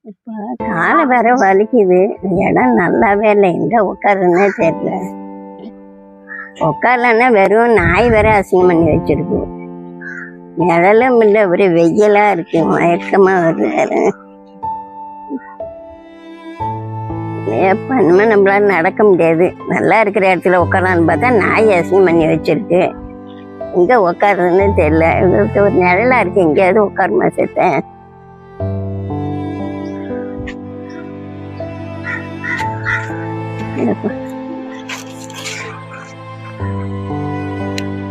இப்போ காலை வேற வலிக்குது. இடம் நல்லாவே இல்லை, எங்க உட்காருன்னே தெரியல. உட்காரலன்னா வெறும் நாய் வேற அசிங்கம் பண்ணி வச்சிருக்கு. நிழலும் இல்லை, ஒரே வெயிலா இருக்கு, மயக்கமா வருது வேற. எப்ப இனிமே நம்மளால நடக்க முடியாது. நல்லா இருக்கிற இடத்துல உட்காரலான்னு பார்த்தா நாய் அசிங்கம் பண்ணி வச்சிருக்கு. எங்க உட்காருன்னு தெரியல. ஒரு நிழலா இருக்கு, எங்கேயாவது உட்காருமா சேர்த்தேன்.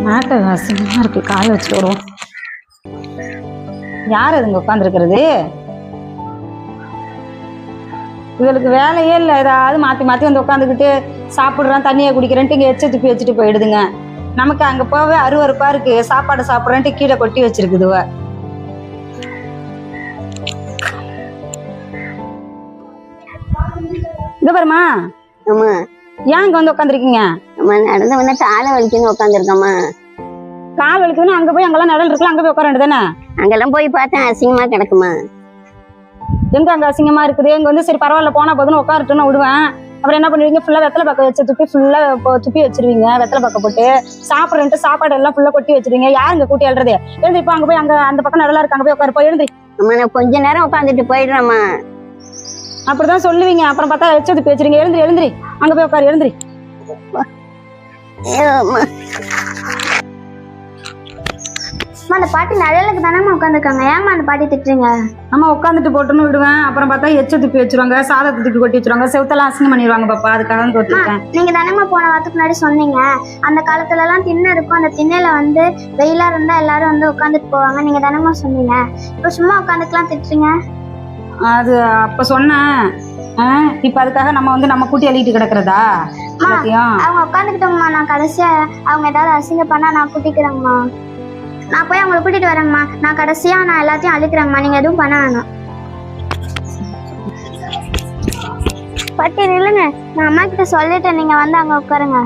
நாட்டை அசிங்கமா இருக்கு, காலை வச்சுட்டு வருவோம். யார் அதுங்க உட்காந்துருக்கிறது? இவளுக்கு வேலையே இல்லை, ஏதாவது மாற்றி மாற்றி வந்து உட்காந்துக்கிட்டு சாப்பிட்றான், தண்ணியை குடிக்கிறேன்ட்டு இங்கே எச்ச துப்பி வச்சுட்டு போயிடுதுங்க. நமக்கு அங்கே போவே அருவருப்பா இருக்கு. சாப்பாடு சாப்பிட்றேன்ட்டு கீழே கொட்டி வச்சிருக்குதுவ. இங்க பாருமா. ஆமா, ஏன் இங்க வந்து உட்காந்துருக்கீங்க? நம்ம நடந்து வந்தா காலை வலிக்குன்னு உட்காந்துருக்கோமா. கால் வலிக்குதுன்னு அங்க போய் அங்கெல்லாம் நடல் இருக்குல்ல, அங்க போய் உட்கார வேண்டியதானே? அங்கெல்லாம் போய் பார்த்தேன், அசிங்கமா கிடக்குமா. எங்க அங்க அசிங்கமா இருக்குது? இங்க வந்து சரி பரவாயில்ல போனா போதுன்னு உட்காரட்டுன்னு விடுவேன். அப்புறம் என்ன பண்ணுவீங்க? ஃபுல்லா வெத்தலை பக்கம் வச்சு துப்பி ஃபுல்லா துப்பி வச்சிருவீங்க. வெத்தலை பக்கம் போட்டு சாப்பிட்றேன்ட்டு சாப்பாடு எல்லாம் ஃபுல்லா கொட்டி வச்சிருவீங்க. யாருங்க கூட்டி எழுறது? எழுந்து இப்போ அங்க போய் அங்க அந்த பக்கம் நடலா இருக்கு, அங்க போய் உட்காரு. போய் எழுந்து. நம்ம நான் கொஞ்ச நேரம் உட்காந்துட்டு போயிடுறோமா. அப்படிதான் சொல்லுவீங்க, அப்புறம் பார்த்தா வச்சு துப்பி வச்சிருங்க. எழுந்துரு எழுந்துரு, அங்க போய் உட்காரு. எழுந்துரு. அந்த பாட்டி நிழலுக்கு தானே உட்காந்துருக்காங்க, ஏமா அந்த பாட்டி திட்டுறீங்க? நம்ம உட்காந்துட்டு போட்டுன்னு விடுவேன், அப்புறம் பார்த்தா எச்ச துப்பி வச்சிருவாங்க, சாதத்தை தூக்கி கொட்டி வச்சிருவாங்க, செவுத்தெல்லாம் அசிங்கம் பண்ணிடுவாங்க பாப்பா. அதுக்காக தான் தொட்டிருக்கேன். நீங்க தானேமா போன வாரத்துக்கு முன்னாடி சொன்னீங்க, அந்த காலத்துல எல்லாம் திண்ணை இருக்கும், அந்த திண்ணையில வந்து வெயிலா இருந்தா எல்லாரும் வந்து உட்காந்துட்டு போவாங்க. நீங்க தானேமா சொன்னீங்க, இப்போ சும்மா உட்காந்துக்கலாம் திட்டுறீங்க. அது அப்ப சொன்னேன். இப்ப அதுக்காக நம்ம வந்து நம்ம கூட்டி அள்ளிட்டு கிடக்குறதா? அவங்க உட்காந்துக்கிட்டோங்கம்மா, நான் கடைசியா அவங்க ஏதாவது அசிங்க பண்ணா நான் கூட்டிக்கிறேங்கம்மா. நான் போய் அவங்களை கூட்டிட்டு வரேங்கம்மா. நான் கடைசியா நான் எல்லாத்தையும் அழிக்கிறேங்கம்மா, நீங்க எதுவும் பண்ண வேணாம். பாட்டி நில்லுங்க, நான் அம்மா கிட்ட சொல்லிட்டேன், நீங்க வந்து அங்க உட்காருங்க.